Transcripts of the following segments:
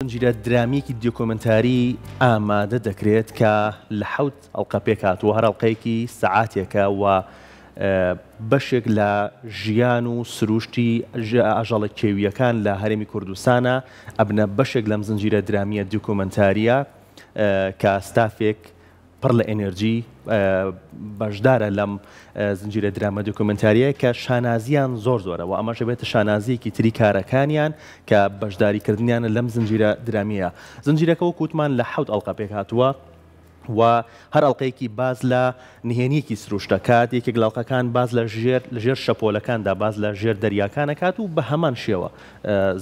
زنجیرە درامێکی دیۆکۆمنتاری ئامادە دەکرێت کە لە حەوت ئەڵقە پێکاتوە هەر ئەڵقەیەکی سەعاتێکە و بەشێک لە ژیان و سروشتی ئاژەڵە کێویەکان لە هەرێمی کوردستانە ئەبنە بەشێک لەم زنجیرە درامیە دیۆکۆمنتاریە کە ستافێک پڕ لە ئێنەرژی بەشدارە لەم زنجیرە درامە دیۆکۆمنتاریە کە شانازیان زۆر زۆرە و ئەمەش بێتە شانازیەکی تری کارەکانیان کە بەشداریکردنیانە لەم زنجیرە درامیە. زنجیرەکە وەک وتمان لە حەوت ئەڵقە پێک هاتووە و هەر ئەڵلقەیەکی باز لە نهێنیەکی سروشتەکات، یەکێک لە ئەڵلقەکان باز لە ژێر شەپۆلەکاندا باز لە ژێر دەریاکانەکات و بە هەمان شێوە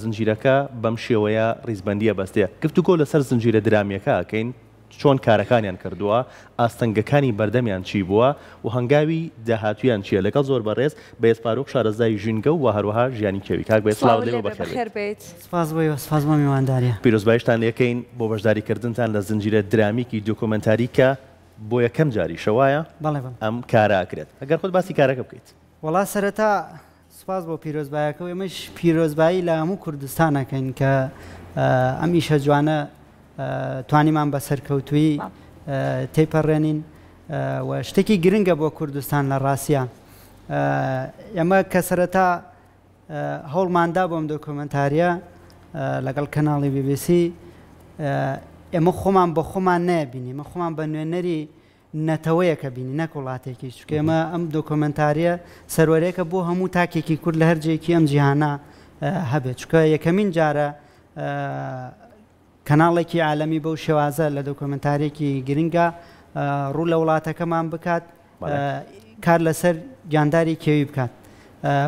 زنجیرەکە بەم شێوەیە ڕیزبەندیە بەستەیە. گفتوگۆ لەسەر زنجیرە درامیەکە ئەکەین چۆن کارەکانیان کردووە، ئاستەنگەکانی بەردەمیان چی بووە و هەنگاوی داهاتویان چییە. لەگەڵ زۆر بەڕێز بە ئێسپارۆک شارەزای ژینگە و هەروەها ژیانی کێوی. کاک بە سڵاو لێوە بەخێر بێت. سپاس بۆ سپاس بۆ میوانداریە. پیرۆزبایشتان یەکەین بۆ بەشداریکردنتان لە زنجیرە درامیکی دیۆکۆمنتاری کە بۆ یەکەم جاری شەوایە ئەم کارە ئەکرێت. ئەگەر خۆت باسی کارەکە بکەیت. وەڵا سەرەتا سپاس بۆ پیرۆزبایەکە و ئێمەش پیرۆزبایی لە هەموو کوردستانەکەین کە ئەم ئیشە جوانە توانیمان بە سەرکەوتووی تێپەڕێنین و شتێکی گرنگە بۆ کوردستان لە ڕاستیە. ئێمە کە سەرەتا هەوڵماندا بۆم دۆکۆمنتاریە لەگەڵ کەناڵی BBC ئێمە خۆمان بە خۆمان نەبینی، ئێمە خۆمان بە نوێنەری نەتەوەیەکە بینی نەک وڵاتێکی، چونکە ئێمە ئەم دۆکۆمنتاریە سەروەرێکە بۆ هەموو تاکێکی کورد لە هەرجێکی ئەم جیهانە هەبێت، چونکە یەکەمین جارە کەناڵێکی عالەمی بەو شێوازە لە دۆکۆمنتارێکی گرنگە ڕوو لە وڵاتەکەمان بکات، کار لەسەر گیانداری کێوی بکات.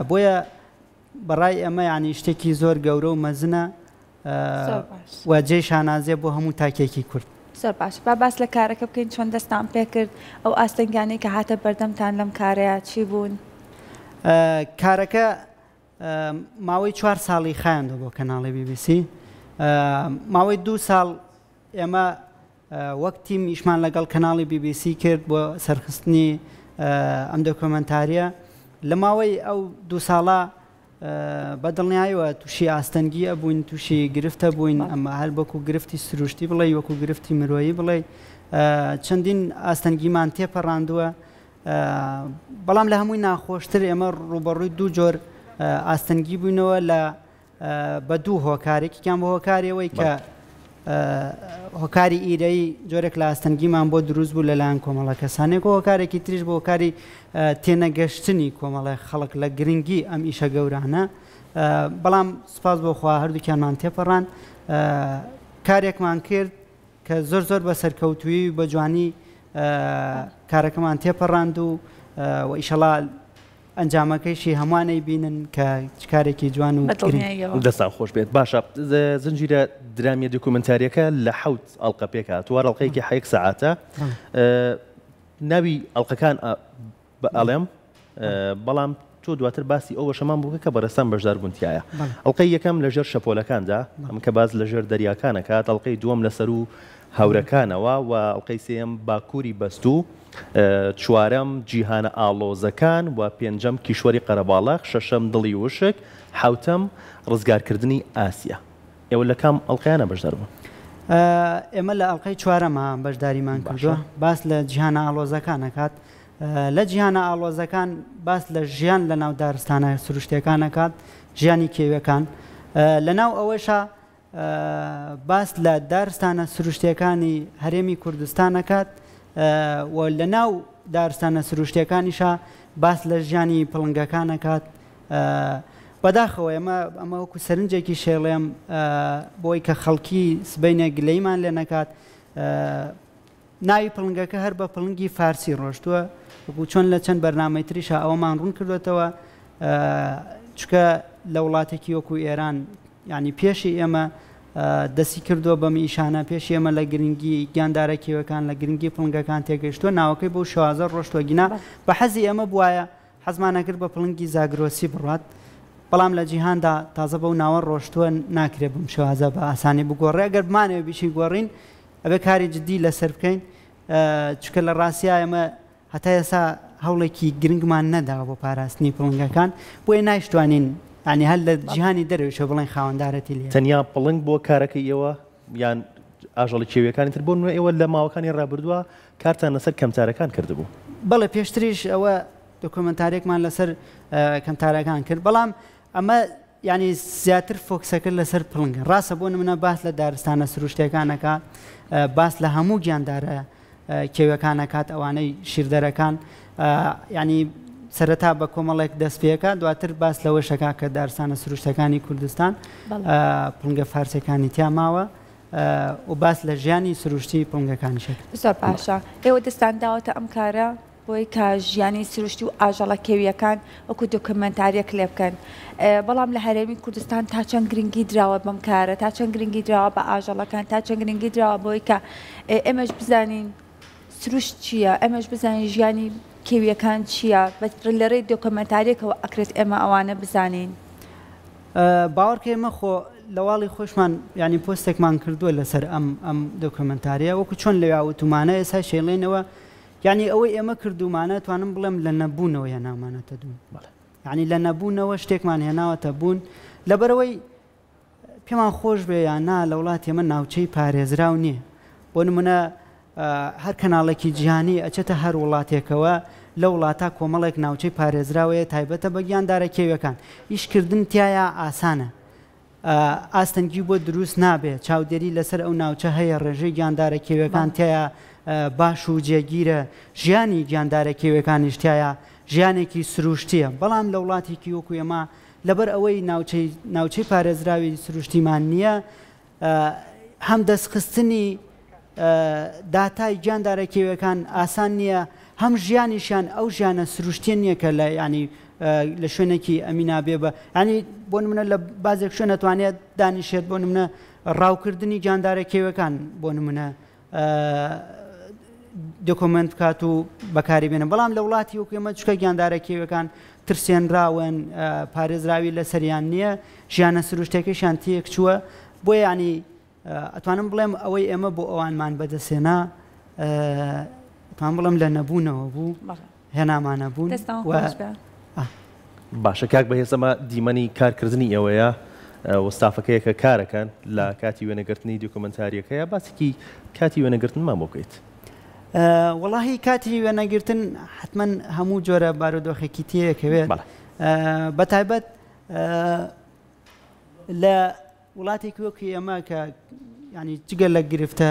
بۆیە بەڕای ئەمە یعنی شتێکی زۆر گەورە و مەزنە و جێی شانازیە بۆ هەموو تاکێکی کورد. زۆر باش. با باس لە کارەکە بکەین چۆن دەستان پێ کرد، ئەو ئاستەنگانەی کە هاتە بەردەمتان لەم کارەیە چی بوون؟ کارەکە ماوەی 4 ساڵی خایاندوە بۆ کەناڵی BBC. ماوەی 2 ساڵ ئێمە وەک تیم ئیشمان لەگەڵ کەناڵی BBC کرد بۆ سەرخستنی ئەم دۆکۆمنتاریە. لە ماوەی ئەو 2 ساڵە بەدڵنیایەوە تووشی ئاستەنگی ئەبووین، تووشی گرفتە بووین، ئەمە هەر بەکو گرفتی سروشتی بڵێ وەکو گرفتی مرۆیی بڵێ چەندین ئاستەنگیمان تێپەڕاندووە. بەڵام لە هەمووی ناخۆشتر ئێمە ڕوبەڕووی 2 جۆر ئاستەنگی بووینەوە لە بە 2 هۆکارێکیان بە هۆکاریەوەی کە هۆکاری ئیرەی جۆرێک لە ئاستەنگیمان بۆ دروست بوو لەلایەن کۆمەڵە کەسانێک و هۆکارێکی تریش بۆ هۆکاری تێنەگەشتنی کۆمەڵی خەڵک لە گرنگی ئەم ئیشە گەورانە. بەڵام سپاس بۆخوا هەردووکیانمان تێپەڕان کارێکمان کرد کە زۆر بە سەرکەوتووی بە جوانی کارەکەمان تێپەڕاند و ئیشەڵا ئەنجامەکەیشی هەموانەی بینن کە کارێکی جوان و دەستان خۆش بێت. باشە زنجیرە درامیە دیۆکۆمنتاریەکە لە حەوت ئەڵقە پێک هاتووە، ئەڵقەیەکی حەیەک سەعاتە. ناوی ئەڵقەکان ئەڵێم بەڵام تۆ دواتر باسی ئەو شەمان بووکە کە بەڕێستان بەشدار بوونتیایە. ئەڵقەی یەکەم لە ژێر شەپۆلەکاندا، ئەم کە باز لە ژێر دەریاکانەکات، ئەڵقەی دووەم لەسەر و هەورەکانەوە و ئەڵقەی سێم باکووری بەستوو، چوارەم جیهانە ئاڵۆزەکان و پێنجەم کیشوەری قەرەباڵغ، شەشەم دڵی وشک، حوتەم ڕزگارکردنی ئاسیا. ئێوە لە کام ئەڵقەیانە بەشدار بوون؟ ئێمە لە ئەڵقەی چوارەمە بەشداریمان کردووە. باس لە جیهانە ئاڵۆزەکانەکات. لە جیهانە ئاڵۆزەکان باس لە ژیان لە ناو دارستانە سروشتەکانەکات، ژیانی کێویەکان. لە ناو ئەوەشە باس لە دارستانە سروشتیەکانی هەرێمی کوردستانەکات و لە ناو دارستانە سروشتیەکانیشە باس لە ژیانی پڵنگەکانەکات. بەداخەوە ئەمە وەکو سەرنجێکی شێڵێم بۆی کە خەڵکی سبەینە گلەیمان لێ نەکات. ناوی پڵنگەکە هەر بە پڵنگی فارسی ڕۆشتووە، وەکو چۆن لە چەند بەرنامەی تریشە ئەوەمان ڕوون کردوێتەوە، چکە لە وڵاتێکی وەکو ئێران یعنی پێشی ئێمە دەستی کردووە بەم ئیشانە، پێشی ئێمە لە گرنگی گیاندارە کێوەکان لە گرنگی پڵنگەکان تێگەیشتووە، ناوەکەی بۆ شوازە ڕۆشتووە گینا بە حەزی ئێمە بواە حەزمانەکرد بە پڵنگی زاگرۆسی بڕات. بەڵام لە جیهاندا تازە بەو ناوە ڕۆشتووە ناکرێت بم شوازە بە ئاسانی بگۆڕێ. ئەگەر بمانەوە بیشی گۆڕین ئەبێ کاری جدی لەسەر بکەین، چکە لە ڕاستیە ئێمە هەتا ئێستا هەوڵێکی گرنگمان نەداوە بۆ پاراستنی پڵنگەکان، بۆیە نایشتوانین ینی هەر لە جیهانی دەرەوێشە بڵێن خاوەندارەتی لێ. تەنیا پڵنگ بۆ کارەکەی ئێوە یان ئاژەڵی کێویەکانی تر بۆ نوێ ئێوە لە ماوەکانی ڕابردووە کارتان لەسەر کەمتارەکان کردبوو. بەڵێ پێشتریش ئەوە دۆکۆمنتارێکمان لەسەر کەمتارەکان کرد بەڵام ئەمە ینی زیاتر فۆکسەکرد لەسەر پڵنگە ڕاستە بۆ نمونە باس لە دارستانە سروشتەکانەکە باس لە هەموو گیاندارە کێوەکانەکات ئەوانەی شیردەرەکان ینی سەرەتا بە کۆمەڵێک دەستپێکە دواتر باس لەوە شەکا کە دارستانە سروشتەکانی کوردستان پڵنگە فارسەکانی تیا ماوە و باس لە ژیانی سروشتی پڵنگەکانی شێت. زۆر باشە ئێوە دەستان داوەتە ئەم کارە بۆی کە ژیانی سروشتی و ئاژەڵە کێویەکان وەکو دۆکمنتاریەک لێ بکەن بەڵام لە هەرێمی کوردستان تا چەند گرنگی دراوە بەم کارە تا چەند گرنگی دراوە بە ئاژەڵەکان تا چەند گرنگی دراوە بۆی کە ئێمەش بزانین سروشت چییە ئەمەش بزانین ژیانی کێویەکان چییە لە ڕێی دۆکمنتاریەکەوە ئەکرێت ئێمە ئەوانە بزانین. باوەڕکە ئێمە خۆ لەواڵی خۆشمان ینی پۆستێکمان کردووە لەسەر ئەم دۆکمنتاریە وەکو چۆن لەویاوتمانە ئێستا شێڵێنەوە ینی ئەوەی ئێمە کردومانە توانم بڵێم لە نەبوونەوە هێنامانەتە دوون ینی لە نەبوونەوە شتێکمان هێناوەتە بوون لەبەرەوەی پێمان خۆش بێ یان نا لە وڵات ئێمە ناوچەی پارێزراو نییە بۆ نمونە هەر کەناڵێکی جیهانی ئەچێتە هەر وڵاتێکەوە لە وڵاتە کۆمەڵێک ناوچەی پارێزراوەیە تایبەتە بە گیاندارە کێویەکان ئیشکردن تایە ئاسانە ئاستەنگی بۆ دروست نابێت چاودێری لەسەر ئەو ناوچە هەیە ڕێژەی گیاندارە کێویەکان تایە باش و جێگیرە ژیانی گیاندارە کێویەکانیش تایە ژیانێکی سروشتیە بەڵام لە وڵاتێکی وەکو ئێمە لەبەر ئەوەی ناوچەی پارێزراوی سروشتیمان نییە هەم دەستخستنی داتای گیاندارە کێویەکان ئاسان نییە هەم ژیانیشیان ئەو ژیانە سروشتیە نییە کە لە ینی لە شوێنێکی ئەمینا بێ بە ینی بۆ نمونە لە بازێک شوێن نەتوانێت دانیشێت بۆ نمونە ڕاوکردنی گیاندارە کێویەکان بۆ نمونە دۆکۆمنت کات و بەکاری بێنە بەڵام لە وڵاتی وەکو ئێمە چکە گیاندارە کێویەکان ترسێنراون پارێزراوی لەسەریان نییە ژیانە سروشتێکیشیان تێک چووە بۆ ینی ئەتوانم بڵێم ئەوەی ئێمە بۆ ئەوانمان بەدەسێنا ئەتوان بڵێم لە نەبوونەوە بوو هێنامانە بوون باشە کاک بەهێزەمە دیمەنی کارکردنی ئەوەیە وەستافەکەیە کە کارەکەن لە کاتی وێنەگرتنی دۆکۆمنتاریەکەیە باسێکی کاتی وێنەگرتنمان بۆ بکەیت. وەڵاهی کاتی وێنەگرتن حتمما هەموو جۆرە بارودۆخێکی تەیەکەوێت بەتایبەت لە وڵاتێکی وەکو ئێمە کە ینی جگە لە گرفتە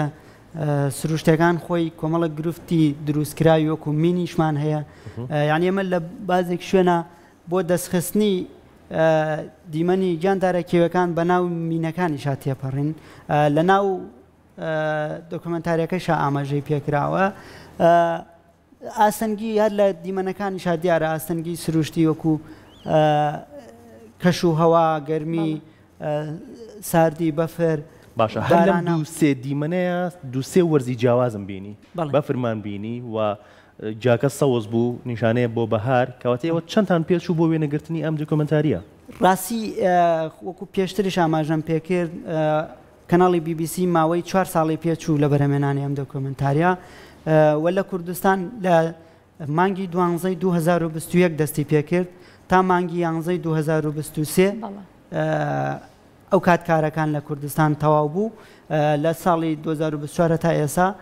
سروشتەکان خۆی کۆمەڵە گرفتی دروستکراوی وەکو مینیشمان هەیە یعنی ئێمە لە بازێک شوێنە بۆ دەستخستنی دیمەنی گیاندارە کێوەکان بە ناو مینەکانی شا تێپەڕین لە ناو دۆکمنتاریەکەشە ئاماژەی پێکراوە ئاستەنگی هەر لە دیمەنەکانی شا دیارە ئاستەنگی سروشتی وەکو کەش و هەوا گەرمی ساردی بەفر باشە هەر لەم دووسێ دیمەنەیە دووسێ وەرزی جیاوازم بینی بەفرمان بینی و جاکە سەوز بوو نیشانەیە بۆ بەهار کەواتە ئێوە چەندتان پێچوو بۆ وێنەگرتنی ئەم دۆکۆمنتاریە؟ ڕاستی وەکو پێشتریش ئاماژەم پێکرد کەناڵی BBC ماوەی 4 ساڵی پێچوو لە بەرهەمێنانی ئەم دۆکۆمنتاریە وە لە کوردستان لە مانگی 12 2021 دەستی پێکرد تا مانگی 11 2023 ئەو کاتکارەکان لە کوردستان تەواو بوو لە ساڵی 2024 تا ئێسا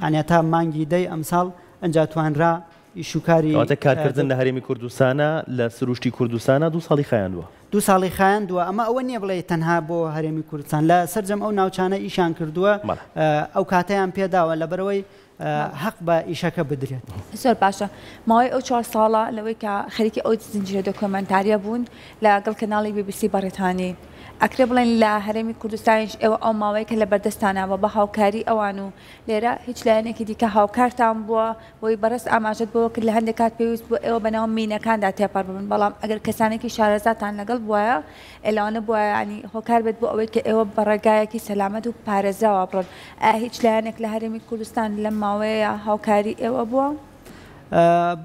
ئەنیا تا مانگی دەی ئەمساڵ ئەنجا توانرا ئیشوکاری کارکردن لە هەرێمی کوردستانە لە سروشتی کوردستانە 2 ساڵی خایاندووە 2 ساڵی خایاندووە ئەمە ئەوە نییە بڵێ تەنها بۆ هەرێمی کوردستان لە سەرجەم ئەو ناوچانە ئیشان کردووە ئەو کاتەیان پێداوە لەبەرەوەی حەق بە ئیشەکە بدرێت. زۆر باشە ماوەی ئەو 4 ساڵە لەوەی کە خەریکی ئەو زنجیرە دۆکۆمنتاریە بوون لەگەڵ کەناڵی BBC بەڕێتانی ئەکرێ بڵێن لە هەرێمی کوردستانیش ئێوە ئەو ماوەیە کە لە بەردەستانەوە بە هاوکاری ئەوان و لێرە هیچ لایەنێکی دیکە هاوکارتان بووە بۆی بەڕست ئاماژەت بۆ کرد لە هەندێک کات پێویست بوو ئێوە بەناو مینەکاندا تێپەڕ ببن بەڵام ئەگەر کەسانێکی شارەزاتان لەگەڵ بووە ئێلانە بووە ینی هۆکار بێت بۆ ئەوەی کە ئێوە بەڕێگایەکی سەلامەت و پارێزراوە بڕۆن هیچ لایەنێک لە هەرێمی کوردستان لەم ماوەیە هاوکاری ئێوە بووە؟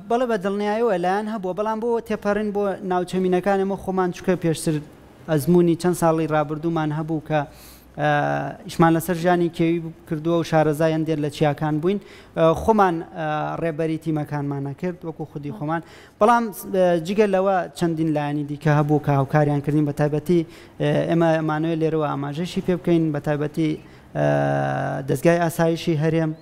بەڵێ بە دڵنیاییەوە لایەن هەبووە بەڵام بۆ تێپەڕین بۆ ناوچەمینەکانەمە خۆمان چکە پێشتر ئەزمموی چەند ساڵی ڕابردوومان هەبوو کە ئیشمان لەسەر ژیانی کێوی کردووە و شارەزایان دێر لە چیاکان بووین خۆمان ڕێبەری تیمەکانمانە کرد وەکو خودی خۆمان بەڵام جگەل لەوە چەندین لایەنی دیکە هەبوو کە هاوکاریان کردین بە تایبەتی ئێمە ئەمانوێت لێرەوە ئاماژەشی پێ بکەین بە تایبەتی دەستگای ئاسایشی هەرێم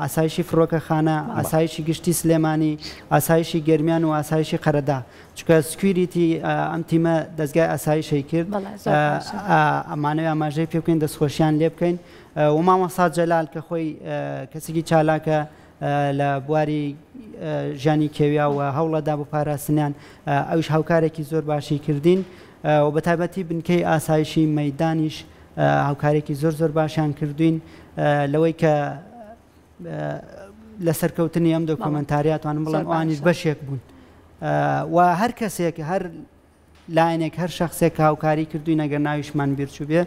ئاسایشی فڕۆکەخانە ئاسایشی گشتی سلێمانی ئاسایشی گەرمیان و ئاسایشی قەرەدا چکە سکوریتی ئەم تیمە دەستگای ئاسایشەی کرد ئەمانەوێ ئاماژەی پێ بکەین دەستخۆشیان لێ بکەین و مامۆستا جەلال کە خۆی کەسێکی چالاکە لە بواری ژیانی کێویاوە هەوڵەدا بۆ پاراستنیان ئەوش هاوکارێکی زۆر باشی کردین و بە تایبەتی بنکەی ئاسایشی مەیدانیش هاوکارێکی زۆر باشیان کردوین لەوەی کە لە سەرکەوتنی ئەم دۆکۆمەنتاریاتوانم بڵێن ئەوانیش بەشێک بوون و هەر کەسێک هەر لایەنێک هەر شخصێک هاوکاری کردووی نەگەر ناویشمان بیرچوو بێ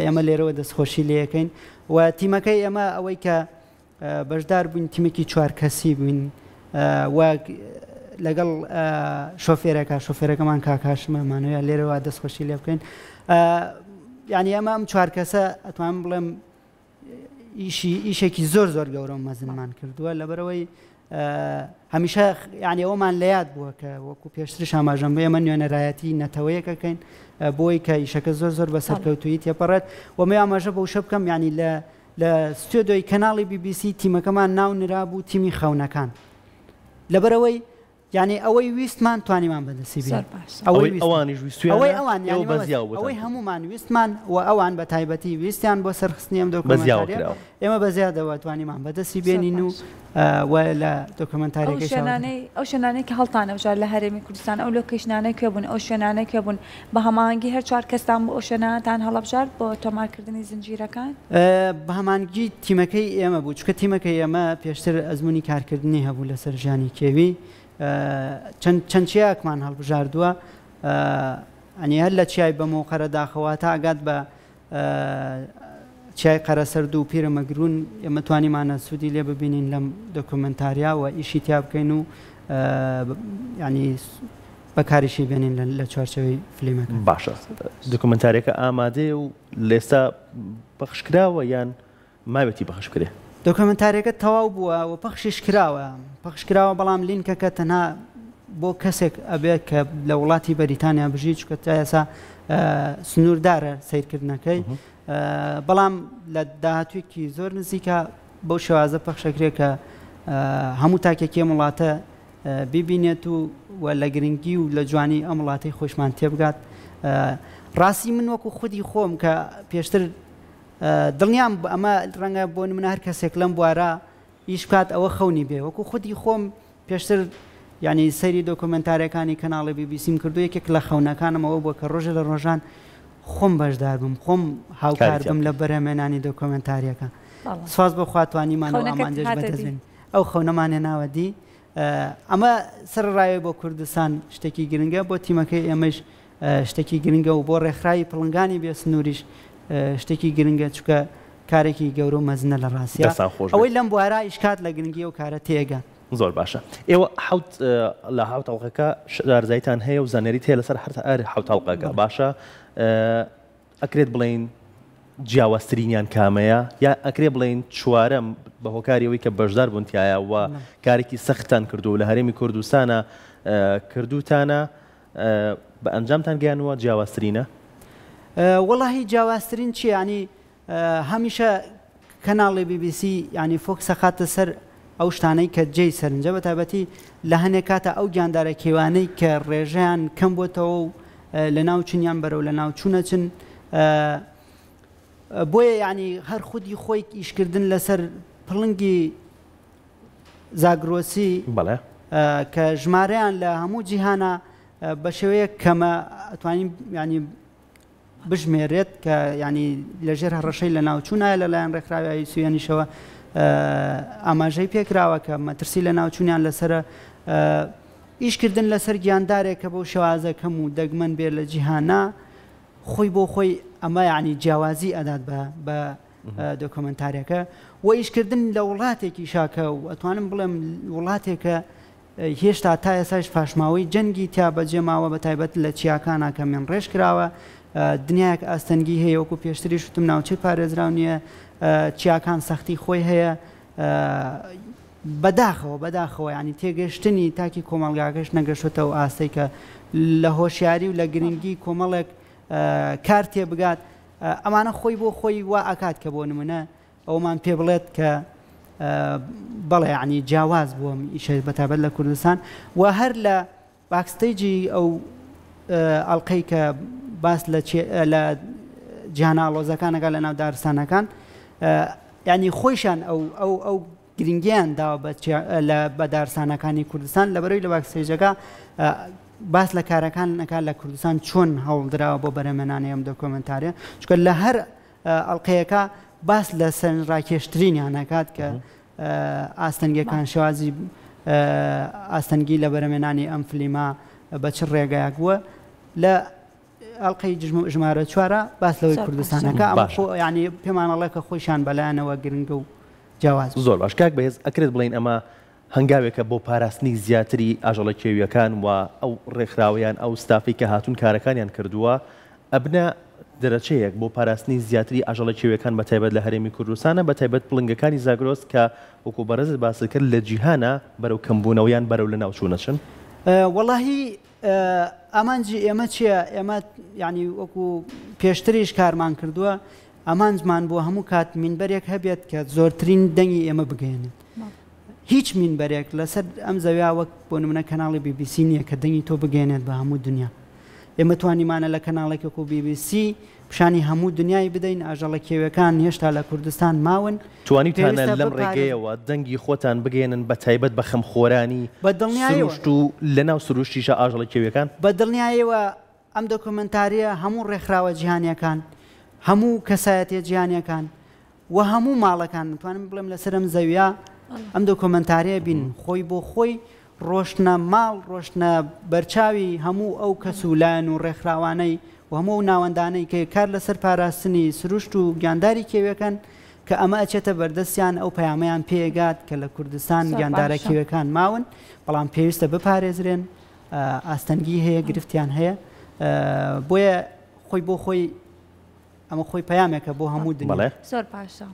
ئێمە لێرەوە دەستخۆشی لێەکەین و تیمەکەی ئێمە ئەوەی کە بەشدار بووین تیمێکی 4 کەسی بووین و لەگەڵ شۆفێرەکەمان کاکاشمەمانوێت لێرەوە دەستخۆشی لێ بکەین یعنی ئەمە ئەم 4 کەسە ئەتوانم بڵێم ئیشێکی زۆر گەورە مەزنمان کردووە لەبەرەوەی هەمیشە یعنی ئەومان لە یاد بووە کە وەکو پێشترش ئاماژەم بێ ئەمە نوێنەرایەتی نەتەوەیەکەکەین بۆی کە ئیشەکە زۆر بە سەرکەوتویی تێپەڕێت و مێ ئاماژە بەو شە بکەم ینی لە ستودیۆی کەناڵی BBC تیمەکەمان ناو نرابوو تیمی خەونەکان لەبەرەوەی یعنی ئەوەی ویستمان توانیمان بەدەستی بێت ئەوەی هەمومان ویستمان و ئەوان بە تایبەتی ویستیان بۆ سەرخستنی ئەم دۆکۆمەنتاریە ئێمە بەزیادەوە توانیمان بەدەستی بێنین و لە دۆکۆمەنتاریەکەی ئەو شوێنانەی کە هەڵتانە بژار لە هەرێمی کوردستان ئەو لۆکیشنانەی کوێ بوون ئەو شوێنانەی کوێ بوون بە هەماهەنگی هەر 4 کەستان بۆ ئەو شوێنانتان هەڵەبژار بۆ تۆمارکردنی زنجیرەکان بە هەمانگی تیمەکەی ئێمە بوو چکە تیمەکەی ئێمە پێشتر ئەزمموی کارکردنی هەبوو لەسەر ژیانی کێوی چەند چیاکمان هەڵبژاردووە ئەنی هەر لە چیای بەمەوە قەرەداخەوە تا ئاگات بە چای قەرەسەرد و پیرەمەگرون ئێمە توانیمانە سوودی لێ ببینین لەم دۆکۆمەنتاریا و ئیشی تیا بکەین و ینی بەکاریشی بێنین لە چوارچەوەی فلیمەکە باشە دۆکۆمەنتاریەکە ئامادەیە و لێستا پەخشکراوە یان مابێتی بەخشکرێ دۆکۆمەنتاریەکە تەواو بووە و پەخشیش کراوە بەڵام لینکەکە تەنها بۆ کەسێک ئەبێت کە لە وڵاتی بەریتانیا بژی چکە تا ئێسا سنووردارە سیرکردنەکەی بەڵام لە داهاتوویەکی زۆر نزیکە بەو شێوازە پەخشەکرێت کە هەموو تاکێکی ئەم وڵاتە ببینێت و لە گرنگی و لە جوانی ئەم وڵاتی خۆشمان تێبگات ڕاستی من وەکو خودی خۆم کە پێشتر دڵنیام ئەمە ڕەنگە بۆ نمونە هەر کەسێک لەم بوارە ئیش بکات ئەوە خەونی بێ وەکو خودی خۆم پێشتر ینی سەیری دۆکۆمەنتارەکانی کەناڵی BBC کردو یەکێک لە خەونەکانمەوە بووە کە ڕۆژە لە ڕۆژان خۆم بەشدار بم خۆم هاوکار بم لە بەرهەمێنانی دۆکۆمەنتاریەکە سواز بۆ خواتوانیمانەوە ئامانجێش بەدەستێن ئەو خەونەمانێ ناوەدی ئەمە سەرڕایە بۆ کوردستان شتێکی گرنگە بۆ تیمەکەی ئێمەش شتێکی گرنگە و بۆ ڕێکخراوی پڵنگانی بێ سنووریش شتێکی گرنگە چکە کارێکی گەورە و مەزنە لە ڕاستیە ئەوەی لەم بوارە ئیشکات لە گرنگی و کارە تێگە زۆر باشە ئێوە لە حوت تەڵقەکە دارزایتان هەیە و زانەریت هەیە لەسەر هەر حوت تەڵقەکە باشە ئەکرێت بڵێن جیاوازترینیان کامەیە یا ئەکرێ بڵێن چوارەم بە هۆکاریەوەی کە بەشدار بوونتیایە و کارێکی سەختان کردو و لە هەرێمی کوردستانە کردوتانە بە ئەنجامتان گەیانوە جیاوازترینە وەڵاهی جیاوازترین چی ینی هەمیشە کەناڵی BBC ینی فۆکسە خاتە سەر ئەو شتانەی کە جێی سەرنجە بە تایبەتی لە هەنێک کاتە ئەو گیاندارە کێوانەی کە ڕێژەیان کەم بۆتەوە و لە ناو چنیان بەرەو لە ناو چوونەچن بۆیە ینی هەر خودی خۆی ئیشکردن لەسەر پڵنگی زاگرۆسی کە ژمارەیان لە هەموو جیهانە بە شێوەیە کەمە ئەتوانین ینی بژمێرێت کە ینی لەژێر هەڕەشەی لە ناوچوونایە لەلایەن ڕێکخراوی سوێنیشەوە ئاماژەی پێکراوە کە مەترسی لە ناوچوونیان لەسرە ئیشکردن لەسەر گیاندارێکە بەو شێوازە کەم و دەگمەن بێت لە جیهانە خۆی بۆ خۆی ئەمە ینی جیاوازی ئەدات بە دۆکۆمەنتاریەکە و ئیشکردن لە وڵاتێکی شاکە و ئەتوانم بڵێم وڵاتێکە هێشتا تا ئێساش پاشماوەی جەنگی تیا بەجێماوە بە تایبەت لە چیاکانە کە من ڕێژ کراوە دنیاک ئاستەنگی هەیە وەکو پێشتری شتم ناوچەی پارێزراو نییە چیاکان سەختی خۆی هەیە بەداخەوە ینی تێگەشتنی تاکی کۆمەڵگاکەش نەگەشتەوە ئاستەی کە لە هۆشیاری و لە گرنگی کۆمەڵێک کار تێبگات ئەمانە خۆی بۆ خۆی وا ئاکات کە بۆ نمونە ئەومان پێ بڵێت کە بەڵێ ینی جیاواز بووم ئیشە بەتابەت لە کوردستان و هەر لە باکستەیجی ئەو ئەڵلقەی کە باس لە جیهانە ئاڵۆزەکانەکە لە ناو دارستانەکان ینی خۆیشان ئەو گرنگیان داوە بە دارستانەکانی کوردستان لەبەرەوەی لە باکستەیجەکە باس لە کارەکانەکە لە کوردستان چۆن هەوڵدراوە بۆ بەرەمێنانی ئەم دۆکۆمنتاریە چونکە لە هەر ئەڵلقەیەکە باس لە سەرڕاکێشترینیانەکات کە ئاستەنگیەکان شێوازی ئاستەنگی لە بەرەمێنانی ئەم فلیمە بە چ ڕێگایەک بووە لە ئەڵلقەی ژمارە 4 باس لەوەی کوردستانەکە ینی پێمانەڵێ کە خۆیشان بەلایەنەوە گرنگە و جیاواز زۆر باش کاک بەهێز ئەکرێت بڵین ئەمە هەنگاوێکە بۆ پاراستنی زیاتری ئاژەڵە کێویەکان و ئەو ڕێکخراوەیان ئەو ستافی کە هاتوون کارەکانیان کردووە ئەبنە دەرەچەیەک بۆ پاراستنی زیاتری ئاژەڵە کێویەکان بەتایبەت لە هەرێمی کوردستانە بەتایبەت پڵنگەکانی زاگرۆس کە وەکو بەڕێزت باسی کرد لە جیهانە بەرەو کەمبوونەوەیان بەرەو لە ناوچوونەچن وەڵاهی ئامانجی ئێمە چییە ئێمە ینی وەکو پێشتریش کارمان کردووە ئامانجمان بۆ هەموو کات مینبەرێک هەبێت کە زۆرترین دەنگی ئێمە بگەێنێت هیچ مینبەرێک لەسەر ئەم زەویا وەک بۆ نمونە کەناڵی BBC نییە کە دەنگی تۆ بگەێنێت بە هەموو دنیا ئێمە توانیمانە لە کەناڵێک وەکو BBC پیشانی هەموو دنیای بدەین ئاژەڵە کێویەکان هێشتا لە کوردستان ماون توانیتانە لەم ڕێگەیەوە دەنگی خۆتان بگەێنن بە تایبەت بە خەمخۆرانی سروشت و لە ناو سروشتیشە ئاژەڵە کێویەکان بە دڵنیایەوە ئەم دۆکۆمنتاریە هەموو ڕێکخراوە جیهانیەکان هەموو کەسایەتیە جیهانیەکان و هەموو ماڵەکان توانم بڵێم لەسەر ئەم زەویا ئەم دۆکۆمنتاریە بین خۆی بۆ خۆی ڕۆشنە ماڵ ڕۆشنە بەرچاوی هەموو ئەو کەسولان و ڕێکخراوانەی و هەموو ناوەندانەی کە کار لەسەر پاراستنی سروشت و گیانداری کێویەکان کە ئەمە ئەچێتە بەردەستیان ئەو پەیامەیان پێگات کە لە کوردستان گیاندارە کێویەکان ماون بەڵام پێویستە بپارێزرێن ئاستەنگی هەیە گرفتیان هەیە بۆیە خۆی بۆ خۆی ئەمە خۆی پەیامێکە بۆ هەموو دنیا زۆر باشە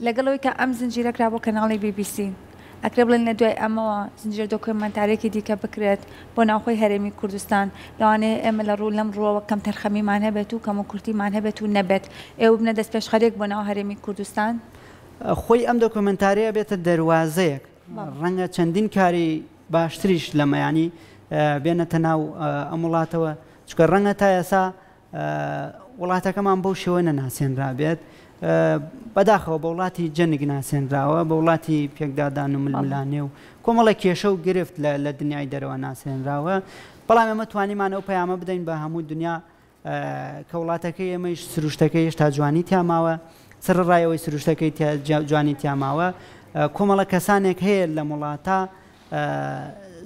لەگەڵەوەی کە ئەم زنجیرەکرا بۆ کەناڵی BBC ئەکرێ بڵێن لە دوای ئەمەوە زنجیرە دۆکۆمنتارێکی دیکە بکرێت بۆ ناوخۆی هەرێمی کوردستان لەوانەیە ئێمە لە ڕوو لەم ڕۆوە کەم تەرخەمیمان هەبێت و کەم و کورتیمان هەبێت و نەبێت ئێوە بنە دەست پێشخەرێک بۆ ناو هەرێمی کوردستان خۆی ئەم دۆکۆمنتاریە بێتە دەواازەیەک ڕەنگە چەندین کاری باشتریش لەمەیانی بێنەتە ناو ئەم وڵاتەوە چکە ڕەنگە تا ئێسا وڵاتەکەمان بەو شێوە نەناسێنرابێت بەداخەوە بە وڵاتی جەنگ ناسێنراوە بە وڵاتی پێکدادان و ململانێ و کۆمەڵە کێشە و گرفت لە دنیای دەرەوە ناسێنراوە بەڵام ئێمە توانیمانە ئەو پەیامە بدەین بە هەموو دنیا کە وڵاتەکەی ئێمەش سروشتەکەی هێشتا جوانی تیاماوە سەرڕایەوەی سروشتەکەی جوانی تیاماوە کۆمەڵە کەسانێک هەیە لە وڵاتە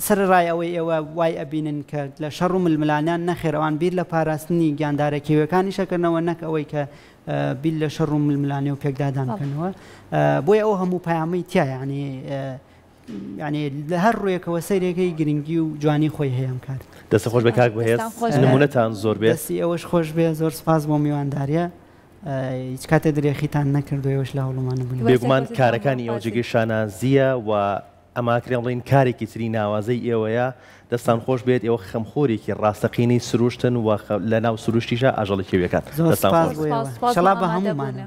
سەرڕای ئەوەی ئێوە وای ئەبینن کە لە شەڕ و ململانیان نەخێرەوان بیر لە پاراستنی گیاندارە کێویەکانی شەکردنەوە نەک ئەوەی کە بیل لە شەڕ و ململانێ و پێکدادانکردنەوە بۆیە ئەو هەموو پەیامەی تیا ینی لە هەر ڕوویەکەوە سەیرێکی گرنگی و جوانی خۆی هەیەم کار دەستە خۆش بە کاک بەهێز نمونەتان زۆر بێت دەستی ئەوەش خۆش بێ زۆر سپاس بۆ میوانداریە هیچ کاتێ درێخیتان نەکردوەوەش لە هەوڵمانە بوون بێگومان کارەکانی ئەو جێگەی شانازیە و ئەماکرێن بڵین کارێکی تری ناوازەی ئێوەیە دەستان خۆش بێت ئەوە خەمخۆرێکی ڕاستەقینەی سروشتن و لە ناو سروشتیشە ئاژەڵە کێویەکان شەڵا بە هەمومانە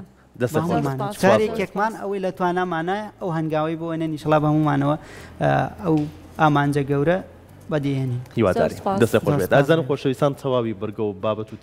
کارێکێکمان ئەوەی لە توانامانە ئەو هەنگاوی بۆ وێنێنی شەڵا بە هەمومانەوە ئەو ئامانجە گەورە بەدیهێنین هیواداری دەستە خۆش بێت ئازان خۆشەویستان تەواوی بەرگە و بابەت و